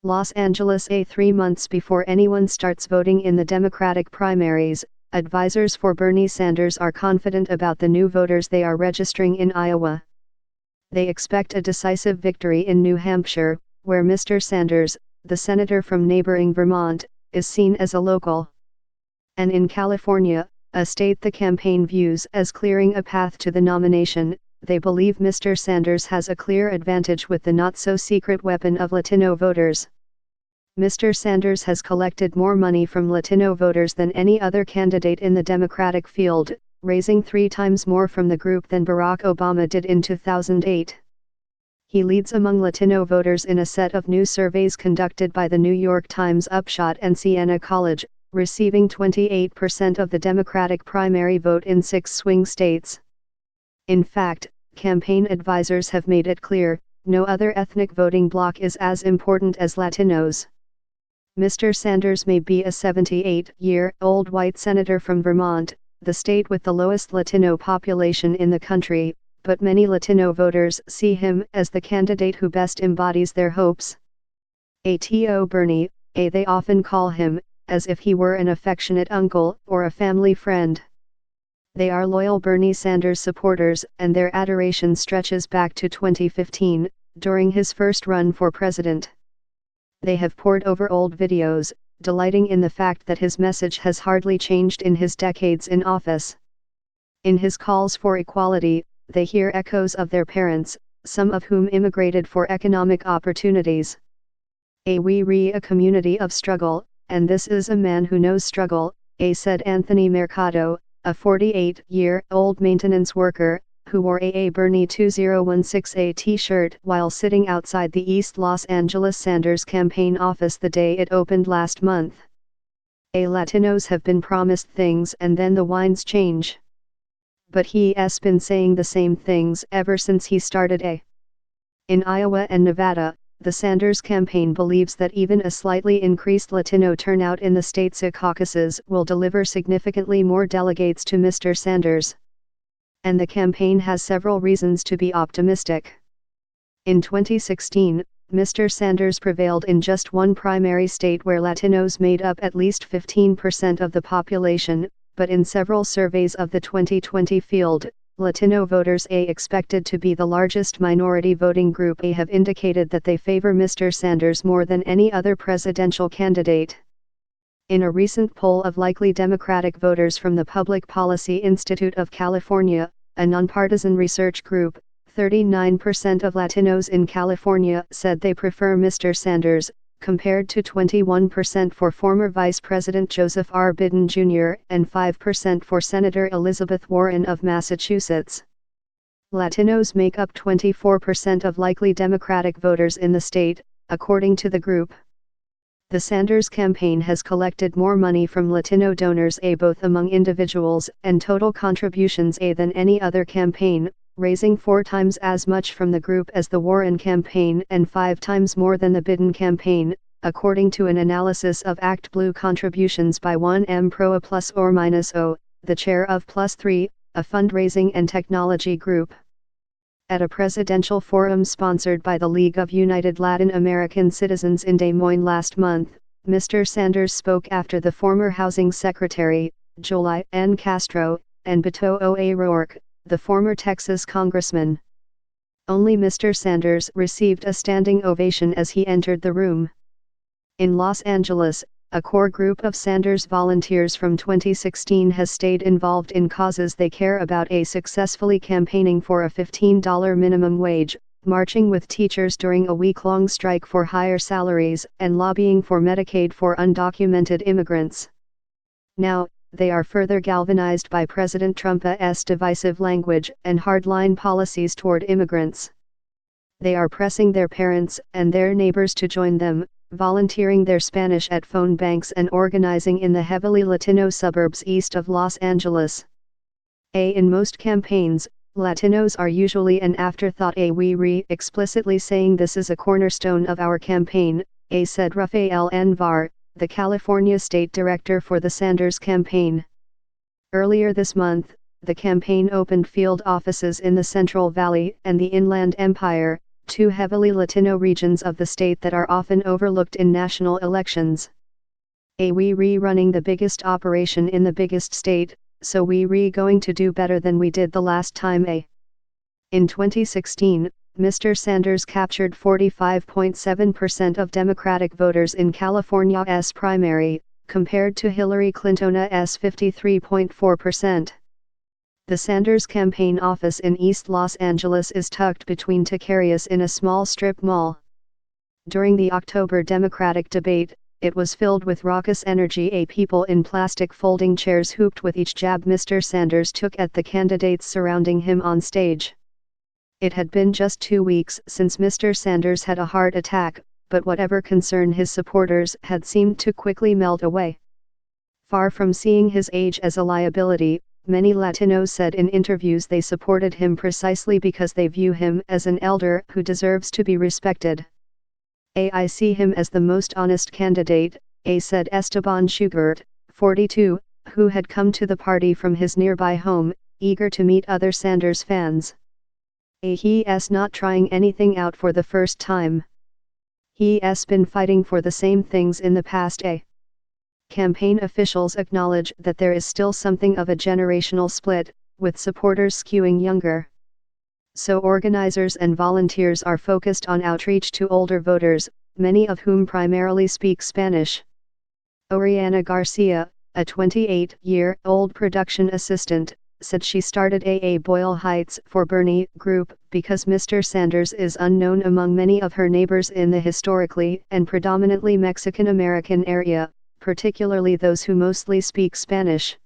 Los Angeles. 3 months before anyone starts voting in the Democratic primaries, advisors for Bernie Sanders are confident about the new voters they are registering in Iowa. They expect a decisive victory in New Hampshire, where Mr. Sanders, the senator from neighboring Vermont, is seen as a local. And in California, a state the campaign views as clearing a path to the nomination, they believe Mr. Sanders has a clear advantage with the not-so-secret weapon of Latino voters. Mr. Sanders has collected more money from Latino voters than any other candidate in the Democratic field, raising 3 times more from the group than Barack Obama did in 2008. He leads among Latino voters in a set of new surveys conducted by the New York Times Upshot and Siena College, receiving 28% of the Democratic primary vote in 6 swing states. In fact, campaign advisors have made it clear, no other ethnic voting bloc is as important as Latinos. Mr. Sanders may be a 78-year-old white senator from Vermont, the state with the lowest Latino population in the country, but many Latino voters see him as the candidate who best embodies their hopes. Ato Bernie, they often call him, as if he were an affectionate uncle or a family friend. They are loyal Bernie Sanders supporters, and their adoration stretches back to 2015, during his first run for president. They have pored over old videos, delighting in the fact that his message has hardly changed in his decades in office. In his calls for equality, they hear echoes of their parents, some of whom immigrated for economic opportunities. We a community of struggle, and this is a man who knows struggle, said Anthony Mercado, a 48-year-old maintenance worker, who wore a Bernie 2016 t-shirt while sitting outside the East Los Angeles Sanders campaign office the day it opened last month. Latinos have been promised things and then the winds change. But he's been saying the same things ever since he started. In Iowa and Nevada, the Sanders campaign believes that even a slightly increased Latino turnout in the state's caucuses will deliver significantly more delegates to Mr. Sanders. And the campaign has several reasons to be optimistic. In 2016, Mr. Sanders prevailed in just one primary state where Latinos made up at least 15% of the population, but in several surveys of the 2020 field, Latino voters expected to be the largest minority voting group have indicated that they favor Mr. Sanders more than any other presidential candidate. In a recent poll of likely Democratic voters from the Public Policy Institute of California, a nonpartisan research group, 39% of Latinos in California said they prefer Mr. Sanders, compared to 21% for former Vice President Joseph R. Biden Jr. and 5% for Senator Elizabeth Warren of Massachusetts. Latinos make up 24% of likely Democratic voters in the state, according to the group. The Sanders campaign has collected more money from Latino donors both among individuals and total contributions than any other campaign, raising 4 times as much from the group as the Warren campaign and 5 times more than the Biden campaign, according to an analysis of Act Blue contributions by 1M Pro A Plus or Minus O, the chair of Plus 3, a fundraising and technology group. At a presidential forum sponsored by the League of United Latin American Citizens in Des Moines last month, Mr. Sanders spoke after the former Housing Secretary, Jolie N. Castro, and Beto O'Rourke, the former Texas congressman. Only Mr. Sanders received a standing ovation as he entered the room. In Los Angeles, a core group of Sanders volunteers from 2016 has stayed involved in causes they care about, successfully campaigning for a $15 minimum wage, marching with teachers during a week-long strike for higher salaries, and lobbying for Medicaid for undocumented immigrants. Now, they are further galvanized by President Trump's divisive language and hardline policies toward immigrants. They are pressing their parents and their neighbors to join them, volunteering their Spanish at phone banks and organizing in the heavily Latino suburbs east of Los Angeles. In most campaigns, Latinos are usually an afterthought. We explicitly saying this is a cornerstone of our campaign, said Rafael Anvar, the California state director for the Sanders campaign. Earlier this month, the campaign opened field offices in the Central Valley and the Inland Empire, two heavily Latino regions of the state that are often overlooked in national elections. We running the biggest operation in the biggest state, so we going to do better than we did the last time. In 2016, Mr. Sanders captured 45.7% of Democratic voters in California's primary, compared to Hillary Clinton's 53.4%. The Sanders campaign office in East Los Angeles is tucked between Taquarias in a small strip mall. During the October Democratic debate, it was filled with raucous energy. People in plastic folding chairs hooped with each jab Mr. Sanders took at the candidates surrounding him on stage. It had been just 2 weeks since Mr. Sanders had a heart attack, but whatever concern his supporters had seemed to quickly melt away. Far from seeing his age as a liability, many Latinos said in interviews they supported him precisely because they view him as an elder who deserves to be respected. I see him as the most honest candidate, said Esteban Schugert, 42, who had come to the party from his nearby home, eager to meet other Sanders fans. He's not trying anything out for the first time. He's been fighting for the same things in the past. Campaign officials acknowledge that there is still something of a generational split, with supporters skewing younger. So organizers and volunteers are focused on outreach to older voters, many of whom primarily speak Spanish. Oriana Garcia, a 28-year-old production assistant, said she started Boyle Heights for Bernie group because Mr. Sanders is unknown among many of her neighbors in the historically and predominantly Mexican-American area, particularly those who mostly speak Spanish.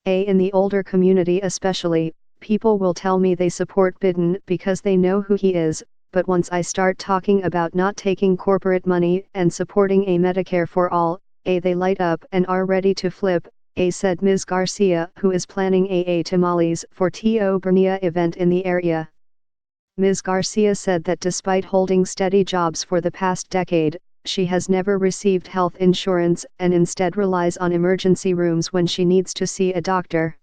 In the older community especially, people will tell me they support Biden because they know who he is, but once I start talking about not taking corporate money and supporting a Medicare for all, they light up and are ready to flip, said Ms. Garcia, who is planning a tamales for Tio Bernia event in the area. Ms. Garcia said that despite holding steady jobs for the past decade, she has never received health insurance and instead relies on emergency rooms when she needs to see a doctor.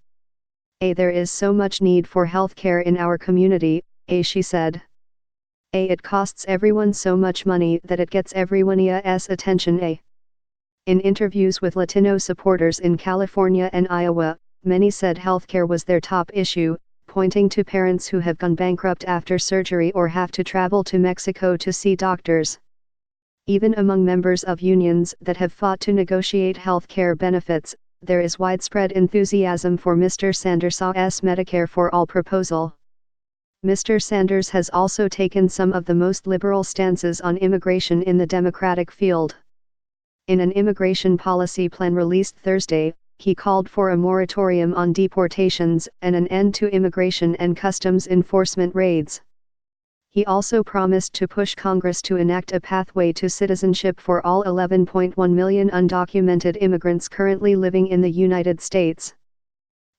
There is so much need for health care in our community, she said. It costs everyone so much money that it gets everyone's attention. In interviews with Latino supporters in California and Iowa, many said healthcare was their top issue, pointing to parents who have gone bankrupt after surgery or have to travel to Mexico to see doctors. Even among members of unions that have fought to negotiate health care benefits, there is widespread enthusiasm for Mr. Sanders' Medicare for All proposal. Mr. Sanders has also taken some of the most liberal stances on immigration in the Democratic field. In an immigration policy plan released Thursday, he called for a moratorium on deportations and an end to immigration and customs enforcement raids. He also promised to push Congress to enact a pathway to citizenship for all 11.1 million undocumented immigrants currently living in the United States.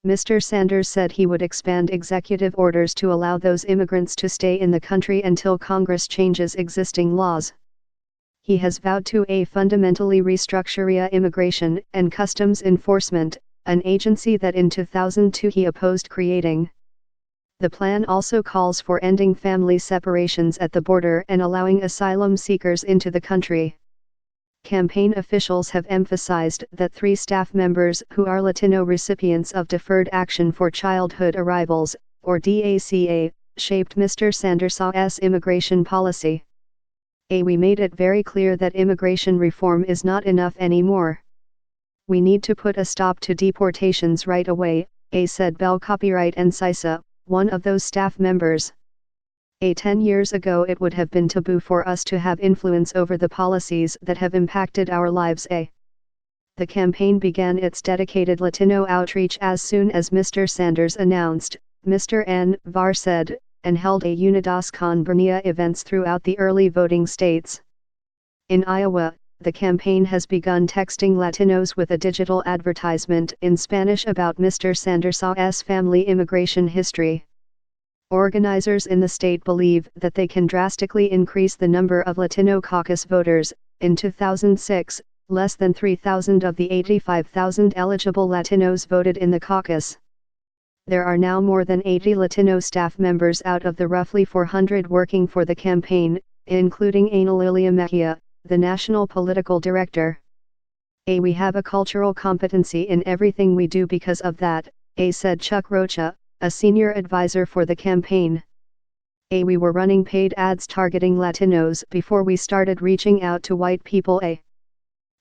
Mr. Sanders said he would expand executive orders to allow those immigrants to stay in the country until Congress changes existing laws. He has vowed to fundamentally restructure Immigration and Customs Enforcement, an agency that in 2002 he opposed creating. The plan also calls for ending family separations at the border and allowing asylum seekers into the country. Campaign officials have emphasized that 3 staff members who are Latino recipients of Deferred Action for Childhood Arrivals, or DACA, shaped Mr. Sanders' immigration policy. We made it very clear that immigration reform is not enough anymore. We need to put a stop to deportations right away, said Bell Copyright and Sisa, one of those staff members. 10 years ago it would have been taboo for us to have influence over the policies that have impacted our lives. The campaign began its dedicated Latino outreach as soon as Mr. Sanders announced, Mr. Var said, and held a Unidas con Bernia events throughout the early voting states. In Iowa, the campaign has begun texting Latinos with a digital advertisement in Spanish about Mr. Sanders' family immigration history. Organizers in the state believe that they can drastically increase the number of Latino caucus voters. In 2006, less than 3,000 of the 85,000 eligible Latinos voted in the caucus. There are now more than 80 Latino staff members out of the roughly 400 working for the campaign, including Ana Lilia Mejia, the national political director. We have a cultural competency in everything we do because of that, said Chuck Rocha, a senior advisor for the campaign. We were running paid ads targeting Latinos before we started reaching out to white people.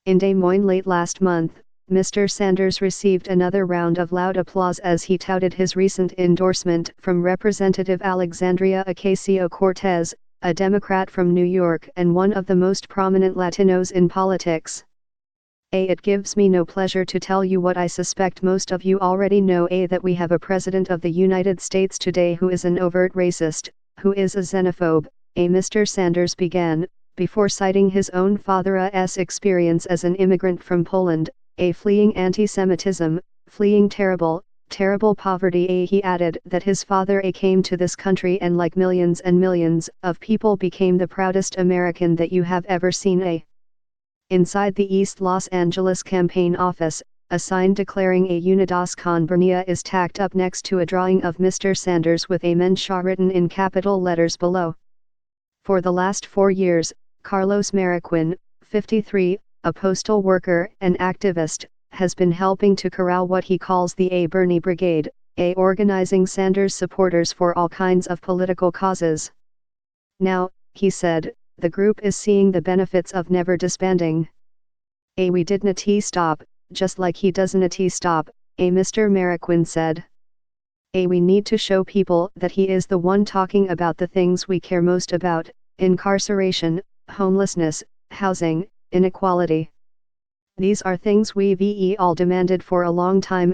In Des Moines late last month, Mr. Sanders received another round of loud applause as he touted his recent endorsement from Representative Alexandria Ocasio-Cortez, a Democrat from New York and one of the most prominent Latinos in politics. It gives me no pleasure to tell you what I suspect most of you already know, that we have a President of the United States today who is an overt racist, who is a xenophobe, Mr. Sanders began, before citing his own father's experience as an immigrant from Poland, fleeing anti-Semitism, fleeing terrible poverty. He added that his father came to this country and like millions and millions of people became the proudest American that you have ever seen. Inside the East Los Angeles campaign office, a sign declaring a Unidas con Bernia is tacked up next to a drawing of Mr. Sanders with a Mensha written in capital letters below. For the last 4 years, Carlos Mariquin, 53, a postal worker and activist, has been helping to corral what he calls the Bernie Brigade, organizing Sanders supporters for all kinds of political causes. Now, he said, the group is seeing the benefits of never disbanding. We didn't stop, just like he doesn't stop, Mr. Mariquin said. We need to show people that he is the one talking about the things we care most about, incarceration, homelessness, housing, inequality. These are things we've all demanded for a long time.